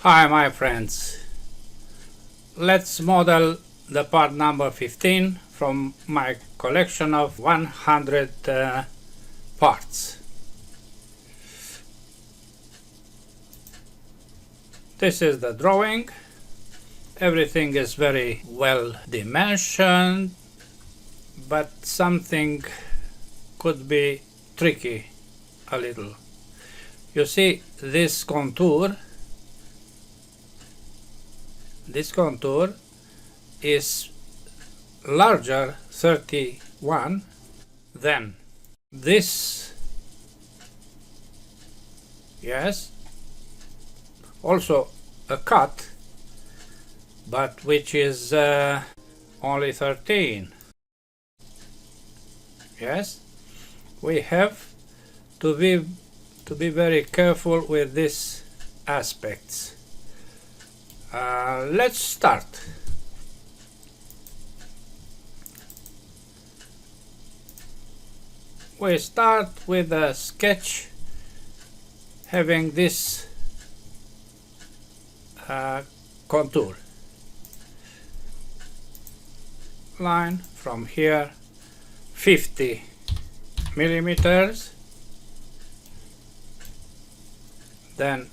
Hi my friends, let's model the part number 15 from my collection of 100 parts. This is the drawing. Everything is very well dimensioned, but something could be tricky a little. You see this contour is larger 31 than this, yes, also a cut, but which is only 13. Yes, we have to be very careful with these aspects. Let's start. We start with a sketch having this contour line from here 50 millimeters, then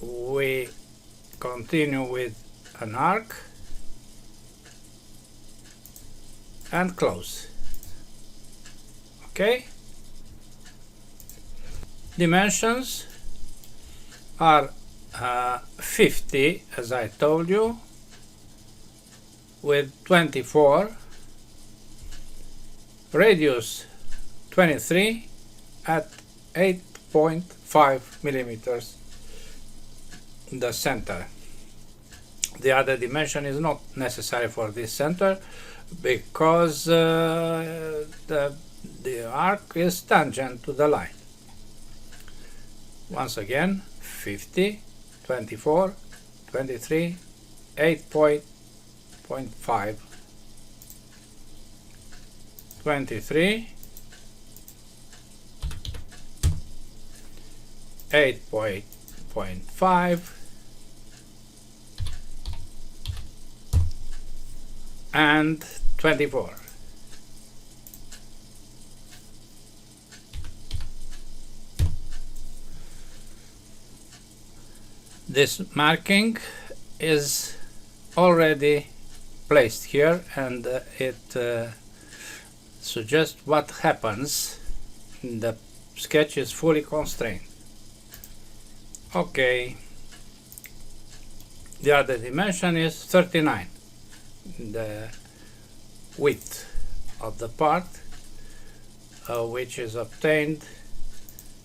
we continue with an arc and close. Okay, dimensions are 50 as I told you, with 24, radius 23 at 8.5 millimeters in the center. The other dimension is not necessary for this center because the arc is tangent to the line. Once again, 50, 24, 23, 8.5, 23, 8.5, and 24. This marking is already placed here, and it suggests what happens. The sketch is fully constrained. Okay, the other dimension is 39, the width of the part, which is obtained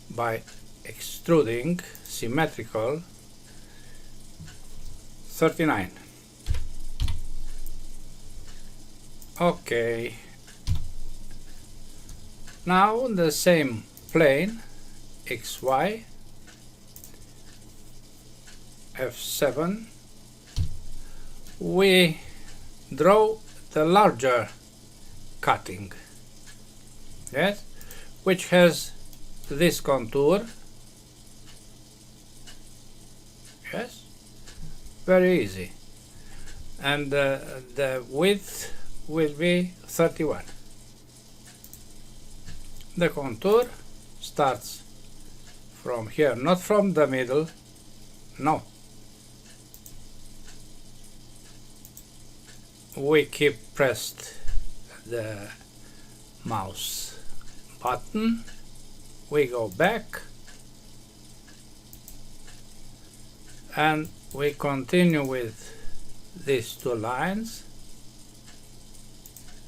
by extruding symmetrical 39. Okay, now on the same plane XY F7 we draw the larger cutting, yes, which has this contour, yes, very easy, and the width will be 31. The contour starts from here, not from the middle, no. We keep pressed the mouse button, we go back, and we continue with these two lines,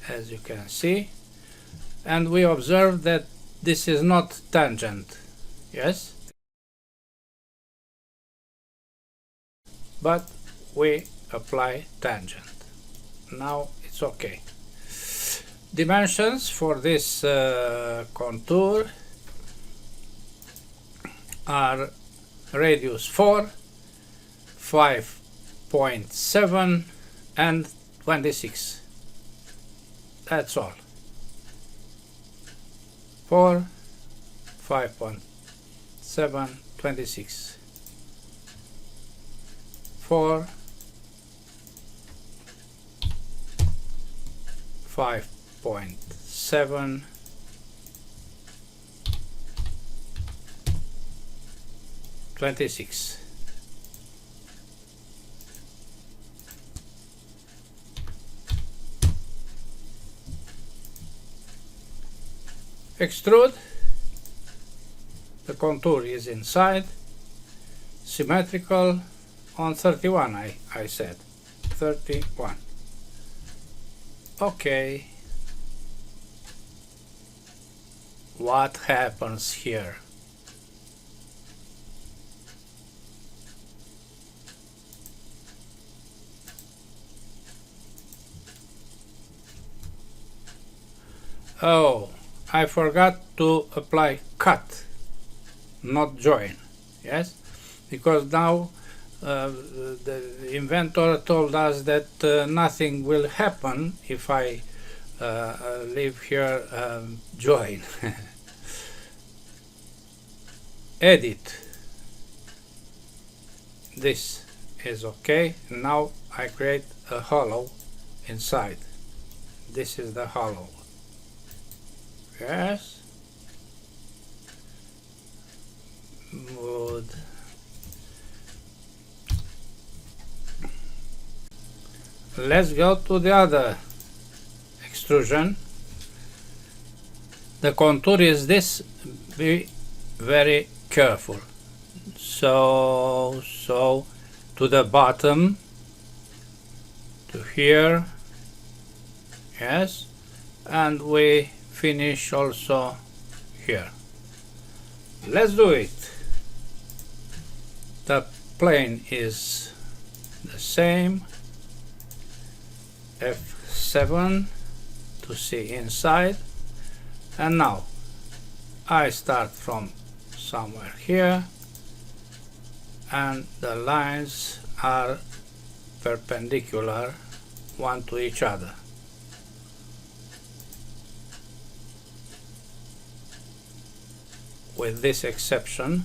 as you can see, and we observe that this is not tangent, yes, but we apply tangent. Now it's okay. Dimensions for this contour are radius 4, 5.7 and 26. That's all. 4, 5.7 726. 4 5.7 26. Extrude. The contour is inside. Symmetrical on 31, I said. 31. Okay. What happens here? Oh, I forgot to apply cut, not join. Yes, because now the inventor told us that nothing will happen if I leave here join. Edit. This is okay. Now I create a hollow inside. This is the hollow. Yes. Good. Let's go to the other extrusion. The contour is this. Be very careful. So to the bottom, to here. Yes, and we finish also here. Let's do it. The plane is the same. F7 to see inside, and now I start from somewhere here, and the lines are perpendicular one to each other. With this exception,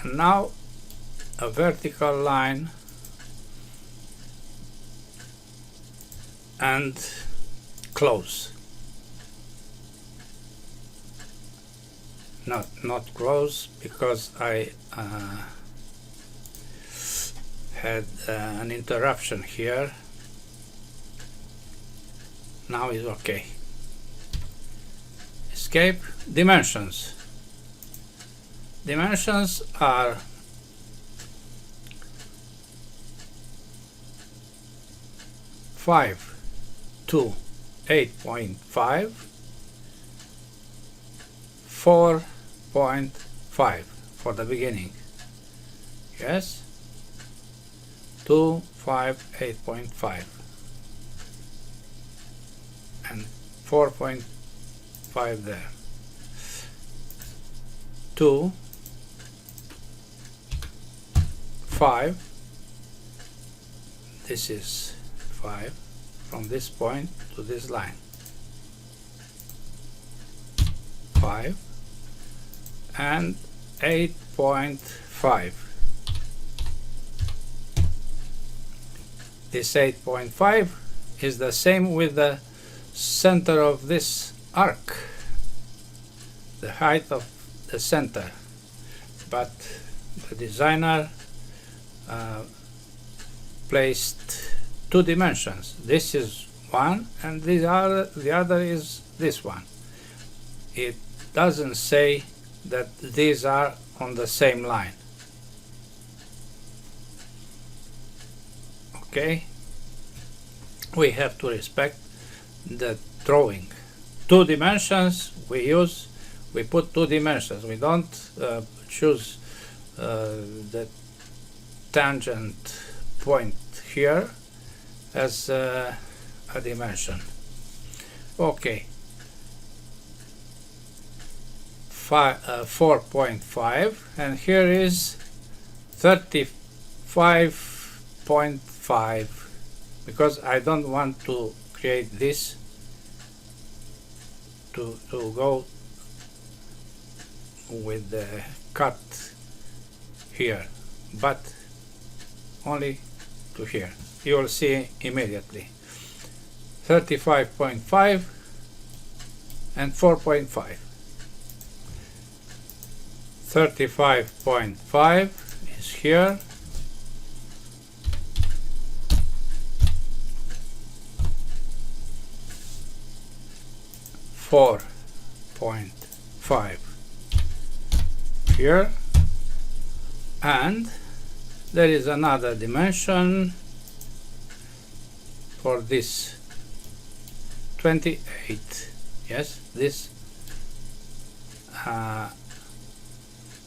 and now a vertical line and close. Not close, because I had an interruption here. Now is okay. Escape. Dimensions. Dimensions are 5 to 8.5, 4.5 for the beginning. Yes, 2, 5, 8.5, and 4.5 there. 2, 5. This is 5 from this point to this line. 5 and 8.5. This 8.5 is the same with the center of this arc, the height of the center, but the designer placed two dimensions. This is one, and the other is this one. It doesn't say that these are on the same line. Okay, we have to respect the drawing. Two dimensions we put two dimensions. We don't choose the tangent point here as a dimension. Okay, 4.5, and here is 35.5 because I don't want to create this to go with the cut here, but only to here. You will see immediately. 35.5 and 4.5. 35.5 is here. 4.5 here, and there is another dimension for this 28. Yes, this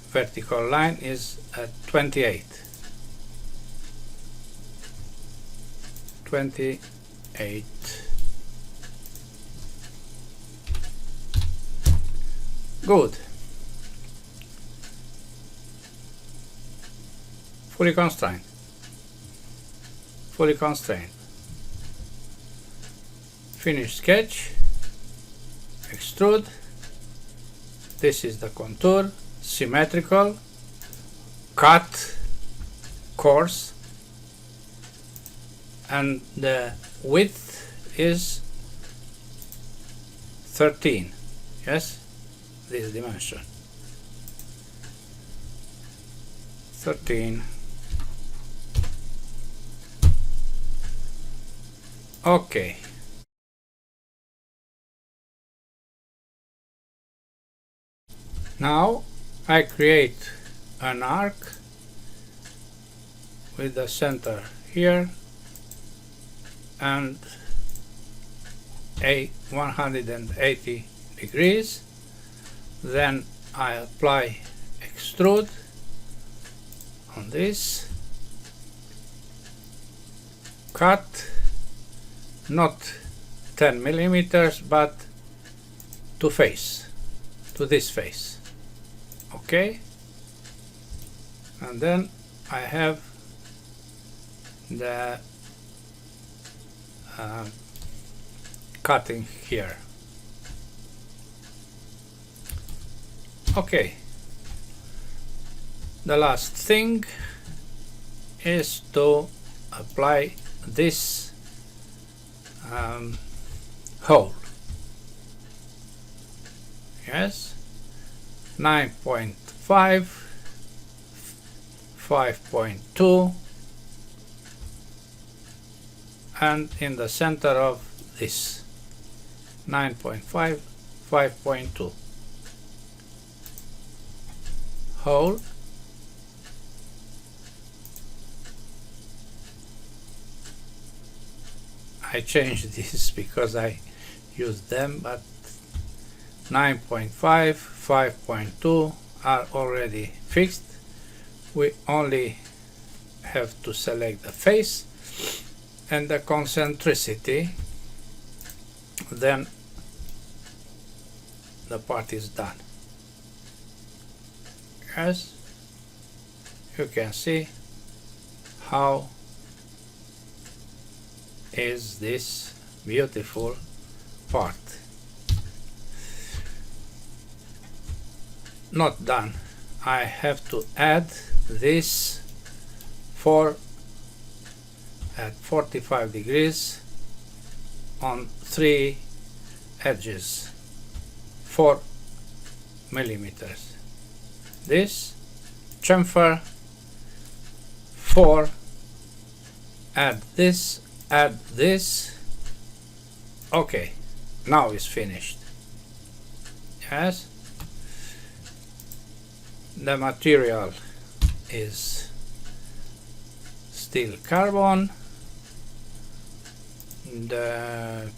vertical line is at 28. 28. Good. Fully constrained. Fully constrained. Finish sketch. Extrude. This is the contour. Symmetrical. Cut. Coarse. And the width is 13. Yes? This dimension. 13. Okay. Now I create an arc with the center here and a 180 degrees. Then I apply extrude on this, cut not 10 millimeters but to face, to this face. Okay, and then I have the cutting here. Okay, the last thing is to apply this hole. Yes, 9.5, 5.2, and in the center of this 9.5, 5.2 hole. I changed this because I used them, but 9.5, 5.2 are already fixed. We only have to select the face and the concentricity, then the part is done. Yes, you can see how is this beautiful part. Not done. I have to add this at 45 degrees on 3 edges, 4 millimeters. This chamfer 4, add this. Okay, now it's finished. Yes, the material is steel carbon. The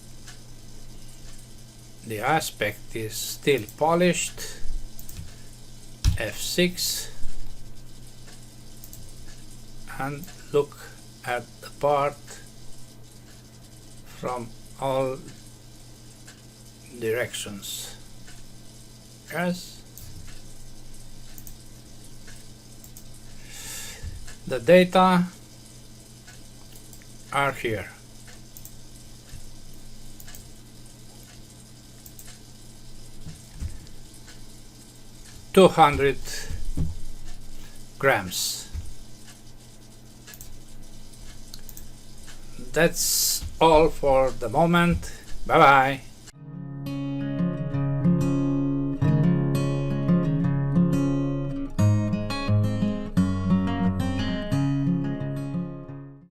aspect is still polished, F6, and look at the part from all directions. Yes, the data are here. 200 grams. That's all for the moment. Bye bye.